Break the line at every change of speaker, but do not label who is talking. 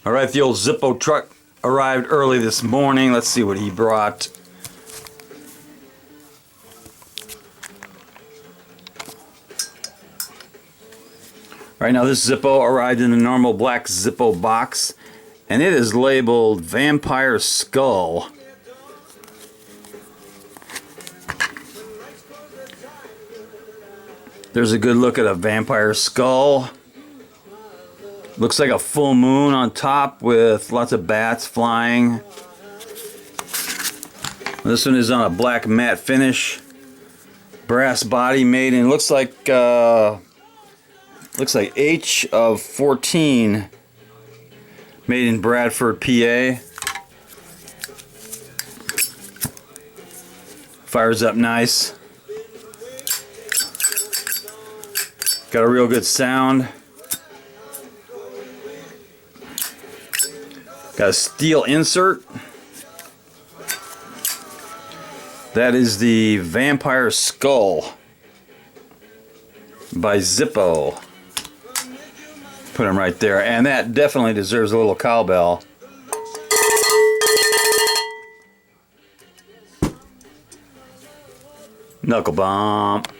All right, the old Zippo truck arrived early this morning. Let's see what he brought. Right now, this Zippo arrived in the normal black Zippo box, and it is labeled Vampire Skull. There's a good look at a vampire skull. Looks like a full moon on top with lots of bats flying. This one is on a black matte finish. Brass body made in, looks like H of 14. Made in Bradford, PA. Fires up nice. Got a real good sound. Got a steel insert. That is the Vampire Skull by Zippo. Put him right there. And that definitely deserves a little cowbell. Knuckle bump.